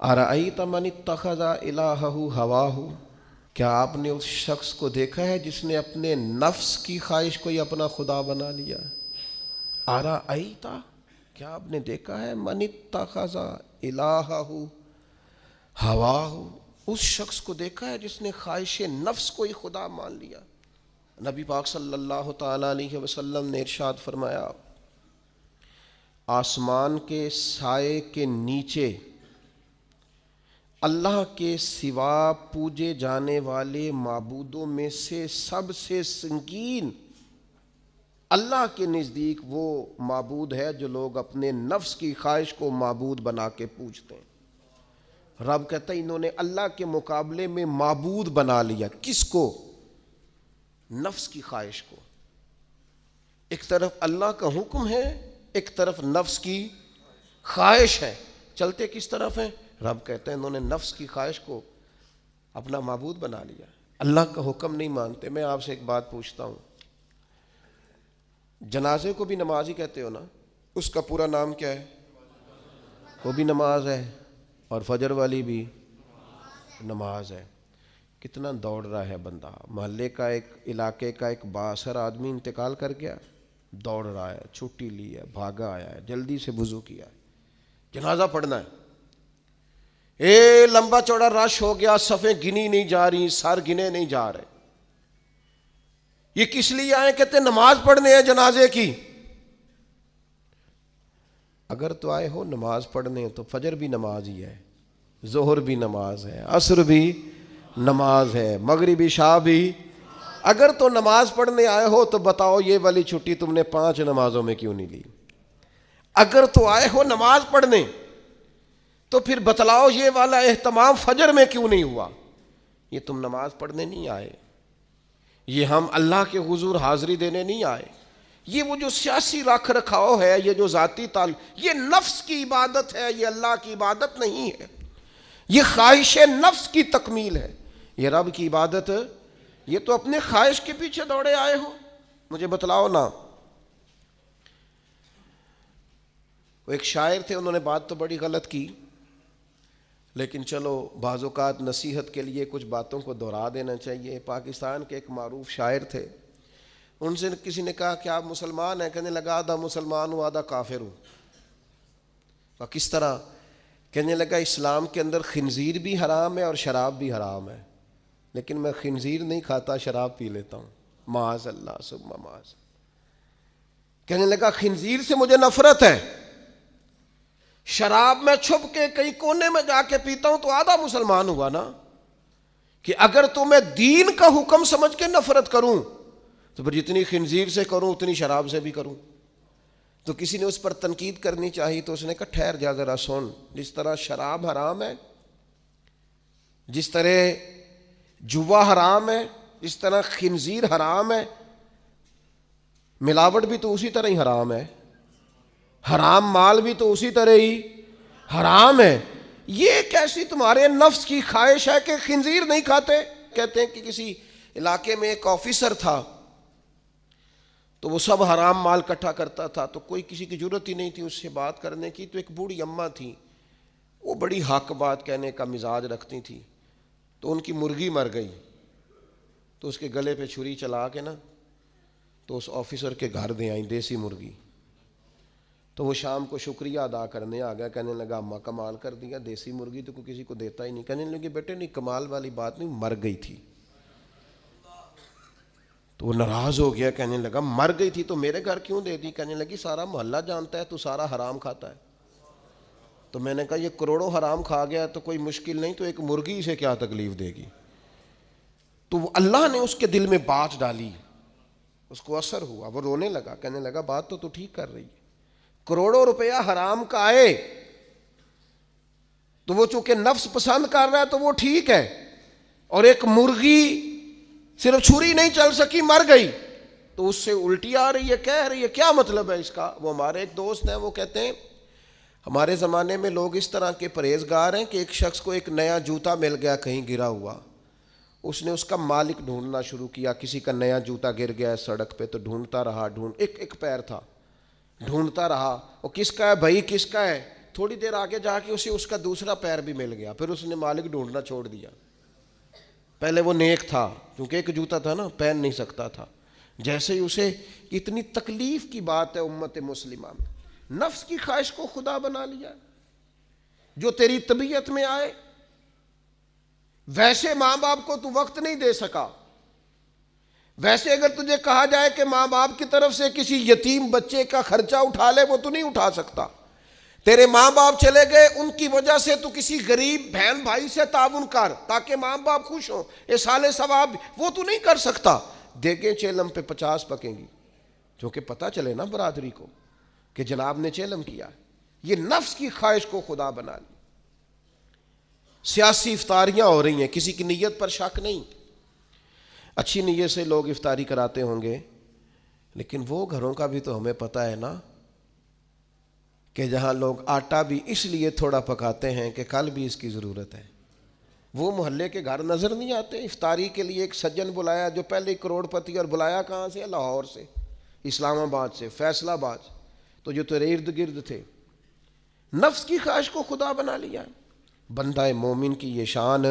ارأیت من اتخذ الہہ ہواہ، کیا آپ نے اس شخص کو دیکھا ہے جس نے اپنے نفس کی خواہش کو ہی اپنا خدا بنا لیا؟ ارأیت، کیا آپ نے دیکھا ہے من اتخذ الہہ ہواہ، اس شخص کو دیکھا ہے جس نے خواہش نفس کو ہی خدا مان لیا؟ نبی پاک صلی اللہ تعالی علیہ وسلم نے ارشاد فرمایا، آسمان کے سائے کے نیچے اللہ کے سوا پوجے جانے والے معبودوں میں سے سب سے سنگین اللہ کے نزدیک وہ معبود ہے جو لوگ اپنے نفس کی خواہش کو معبود بنا کے پوجتے ہیں۔ رب کہتا ہے انہوں نے اللہ کے مقابلے میں معبود بنا لیا۔ کس کو؟ نفس کی خواہش کو۔ ایک طرف اللہ کا حکم ہے، ایک طرف نفس کی خواہش ہے، چلتے کس طرف ہیں؟ رب کہتے ہیں انہوں نے نفس کی خواہش کو اپنا معبود بنا لیا، اللہ کا حکم نہیں مانتے۔ میں آپ سے ایک بات پوچھتا ہوں، جنازے کو بھی نماز ہی کہتے ہو نا؟ اس کا پورا نام کیا ہے؟ وہ بھی نماز ہے، اور فجر والی بھی نماز ہے۔ کتنا دوڑ رہا ہے بندہ، محلے کا ایک علاقے کا ایک بااثر آدمی انتقال کر گیا، دوڑ رہا ہے، چھٹی لی ہے، بھاگا آیا ہے، جلدی سے وضو کیا ہے، جنازہ پڑھنا ہے، لمبا چوڑا رش ہو گیا، صفیں گنی نہیں جا رہی، سر گنے نہیں جا رہے۔ یہ کس لیے آئے؟ کہتے ہیں نماز پڑھنے ہیں جنازے کی۔ اگر تو آئے ہو نماز پڑھنے تو فجر بھی نماز ہی ہے، ظہر بھی نماز ہے، عصر بھی نماز ہے، مغرب عشاء بھی۔ اگر تو نماز پڑھنے آئے ہو تو بتاؤ یہ والی چھٹی تم نے 5 نمازوں میں کیوں نہیں لی؟ اگر تو آئے ہو نماز پڑھنے تو پھر بتلاؤ یہ والا اہتمام فجر میں کیوں نہیں ہوا؟ یہ تم نماز پڑھنے نہیں آئے، یہ ہم اللہ کے حضور حاضری دینے نہیں آئے۔ یہ وہ جو سیاسی رکھ رکھاؤ ہے، یہ جو ذاتی یہ نفس کی عبادت ہے، یہ اللہ کی عبادت نہیں ہے، یہ خواہش نفس کی تکمیل ہے۔ یہ رب کی عبادت، یہ تو اپنے خواہش کے پیچھے دوڑے آئے ہو، مجھے بتلاؤ نا۔ وہ ایک شاعر تھے، انہوں نے بات تو بڑی غلط کی، لیکن چلو بعض اوقات نصیحت کے لیے کچھ باتوں کو دہرا دینا چاہیے۔ پاکستان کے ایک معروف شاعر تھے، ان سے کسی نے کہا کہ آپ مسلمان ہیں؟ کہنے لگا آدھا مسلمان ہوں آدھا کافر ہوں۔ اور کس طرح؟ کہنے لگا اسلام کے اندر خنزیر بھی حرام ہے اور شراب بھی حرام ہے، لیکن میں خنزیر نہیں کھاتا، شراب پی لیتا ہوں، معاذ اللہ ثم معاذ۔ کہنے لگا خنزیر سے مجھے نفرت ہے، شراب میں چھپ کے کئی کونے میں جا کے پیتا ہوں، تو آدھا مسلمان ہوا نا۔ کہ اگر تو میں دین کا حکم سمجھ کے نفرت کروں تو پھر جتنی خنزیر سے کروں اتنی شراب سے بھی کروں۔ تو کسی نے اس پر تنقید کرنی چاہی تو اس نے کہا ٹھہر جا ذرا سن، جس طرح شراب حرام ہے، جس طرح جوا حرام ہے، جس طرح خنزیر حرام ہے، ملاوٹ بھی تو اسی طرح ہی حرام ہے، حرام مال بھی تو اسی طرح ہی حرام ہے۔ یہ کیسی تمہارے نفس کی خواہش ہے کہ خنزیر نہیں کھاتے؟ کہتے ہیں کہ کسی علاقے میں ایک آفیسر تھا، تو وہ سب حرام مال اکٹھا کرتا تھا، تو کوئی کسی کی ضرورت ہی نہیں تھی اس سے بات کرنے کی۔ تو ایک بوڑھی اماں تھی، وہ بڑی حق بات کہنے کا مزاج رکھتی تھی، تو ان کی مرغی مر گئی، تو اس کے گلے پہ چھری چلا کے نا تو اس آفیسر کے گھر دے آئیں دیسی مرغی۔ تو وہ شام کو شکریہ ادا کرنے آ گیا، کہنے لگا اماں کمال کر دیا، دیسی مرغی تو کوئی کسی کو دیتا ہی نہیں۔ کہنے لگے بیٹے نہیں، کمال والی بات نہیں، مر گئی تھی۔ تو وہ ناراض ہو گیا، کہنے لگا مر گئی تھی تو میرے گھر کیوں دے دی؟ کہنے لگی سارا محلہ جانتا ہے تو سارا حرام کھاتا ہے۔ تو میں نے کہا یہ کروڑوں حرام کھا گیا تو کوئی مشکل نہیں، تو ایک مرغی سے کیا تکلیف دے گی؟ تو وہ اللہ نے اس کے دل میں بات ڈالی، اس کو اثر ہوا، وہ رونے لگا، کہنے لگا بات تو ٹھیک کر رہی ہے، کروڑوں روپیہ حرام کا آئے تو وہ چونکہ نفس پسند کر رہا ہے تو وہ ٹھیک ہے، اور ایک مرغی صرف چھری نہیں چل سکی، مر گئی، تو اس سے الٹی آ رہی ہے، کہہ رہی ہے کیا مطلب ہے اس کا؟ وہ ہمارے ایک دوست ہیں، وہ کہتے ہیں ہمارے زمانے میں لوگ اس طرح کے پرہیزگار ہیں کہ ایک شخص کو ایک نیا جوتا مل گیا کہیں گرا ہوا، اس نے اس کا مالک ڈھونڈنا شروع کیا، کسی کا نیا جوتا گر گیا ہے سڑک پہ تو ڈھونڈتا رہا، ایک پیر تھا، ڈھونڈتا رہا، وہ کس کا ہے بھائی، کس کا ہے؟ تھوڑی دیر آگے جا کے اسے اس کا دوسرا پیر بھی مل گیا، پھر اس نے مالک ڈھونڈنا چھوڑ دیا۔ پہلے وہ نیک تھا، کیونکہ ایک جوتا تھا نا، پہن نہیں سکتا تھا۔ جیسے ہی اسے اتنی تکلیف کی بات ہے امت مسلمہ میں، نفس کی خواہش کو خدا بنا لیا، جو تیری طبیعت میں آئے ویسے ماں باپ کو تو وقت نہیں دے سکا، ویسے اگر تجھے کہا جائے کہ ماں باپ کی طرف سے کسی یتیم بچے کا خرچہ اٹھا لے، وہ تو نہیں اٹھا سکتا۔ تیرے ماں باپ چلے گئے، ان کی وجہ سے تو کسی غریب بہن بھائی سے تعاون کر تاکہ ماں باپ خوش ہوں، ایصال ثواب، وہ تو نہیں کر سکتا۔ دیکھیں چیلم پہ 50 پکیں گی، جو کہ پتہ چلے نا برادری کو کہ جناب نے چیلم کیا۔ یہ نفس کی خواہش کو خدا بنا لی۔ سیاسی افطاریاں ہو رہی ہیں، کسی کی نیت پر شک نہیں، اچھی نیت سے لوگ افطاری کراتے ہوں گے، لیکن وہ گھروں کا بھی تو ہمیں پتہ ہے نا کہ جہاں لوگ آٹا بھی اس لیے تھوڑا پکاتے ہیں کہ کل بھی اس کی ضرورت ہے۔ وہ محلے کے گھر نظر نہیں آتے؟ افطاری کے لیے ایک سجن بلایا جو پہلے کروڑ پتی، اور بلایا کہاں سے؟ لاہور سے، اسلام آباد سے، فیصل آباد، تو جو تیرے ارد گرد تھے۔ نفس کی خواہش کو خدا بنا لیا۔ بندہ مومن کی یہ شان